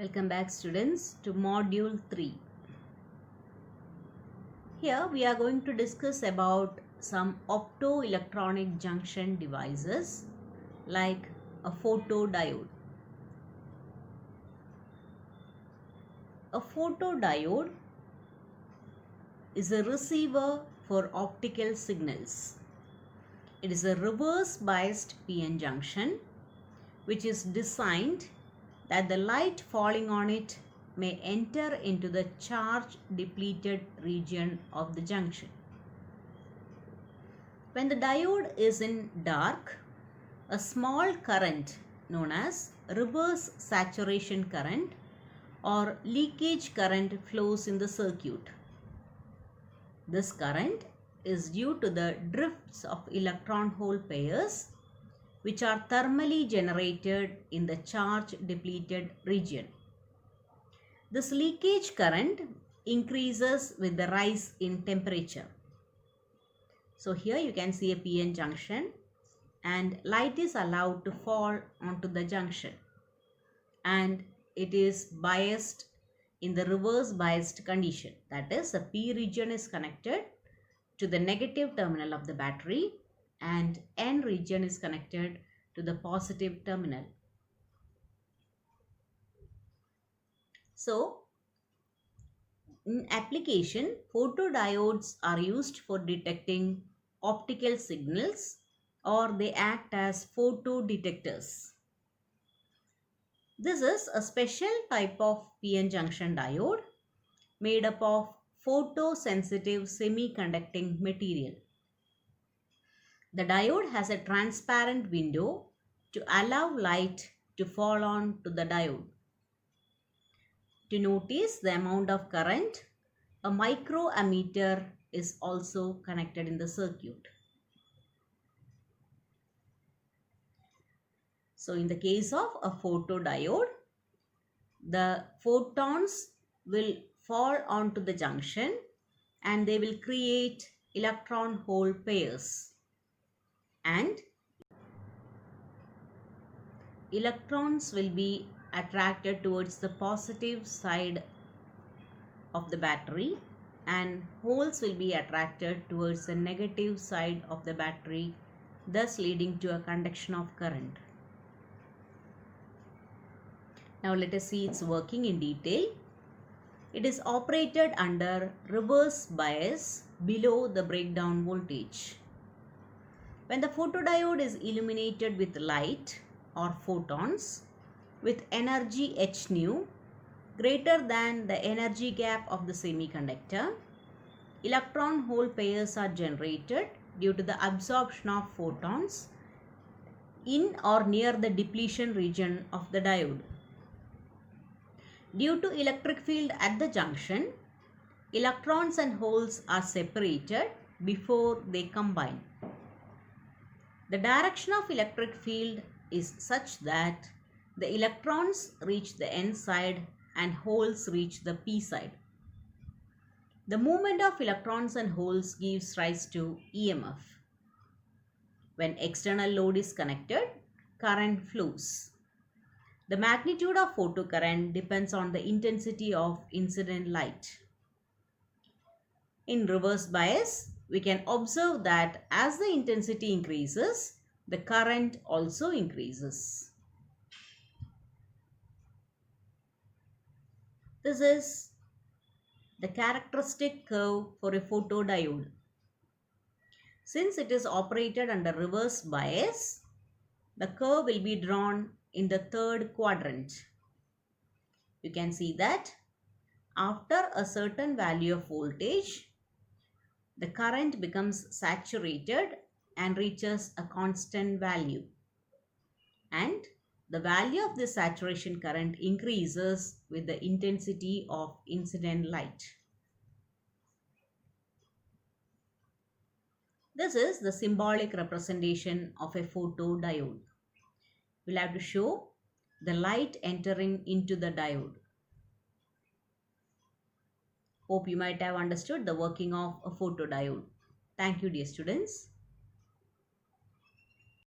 Welcome back students to module 3. Here we are going to discuss about some optoelectronic junction devices like a photodiode. A photodiode is a receiver for optical signals. It is a reverse biased PN junction which is designed that the light falling on it may enter into the charge depleted region of the junction. When the diode is in dark, a small current known as reverse saturation current or leakage current flows in the circuit. This current is due to the drifts of electron hole pairs which are thermally generated in the charge depleted region. This leakage current increases with the rise in temperature. So here you can see a PN junction and light is allowed to fall onto the junction and it is biased in the reverse biased condition. That is, the P region is connected to the negative terminal of the battery and N region is connected to the positive terminal. So, in application, photodiodes are used for detecting optical signals or they act as photodetectors. This is a special type of PN junction diode made up of photosensitive semiconducting material. The diode has a transparent window to allow light to fall on to the diode. To notice the amount of current, a microammeter is also connected in the circuit. So in the case of a photodiode, the photons will fall onto the junction and they will create electron hole pairs. And electrons will be attracted towards the positive side of the battery and holes will be attracted towards the negative side of the battery, thus leading to a conduction of current. Now let us see its working in detail. It is operated under reverse bias below the breakdown voltage. When the photodiode is illuminated with light or photons with energy h nu greater than the energy gap of the semiconductor, electron hole pairs are generated due to the absorption of photons in or near the depletion region of the diode. Due to electric field at the junction, electrons and holes are separated before they combine. The direction of electric field is such that the electrons reach the N side and holes reach the P side. The movement of electrons and holes gives rise to EMF. When external load is connected, current flows. The magnitude of photocurrent depends on the intensity of incident light. In reverse bias, we can observe that as the intensity increases, the current also increases. This is the characteristic curve for a photodiode. Since it is operated under reverse bias, the curve will be drawn in the third quadrant. You can see that after a certain value of voltage, the current becomes saturated and reaches a constant value. And the value of the saturation current increases with the intensity of incident light. This is the symbolic representation of a photodiode. We'll have to show the light entering into the diode. Hope you might have understood the working of a photodiode. Thank you, dear students.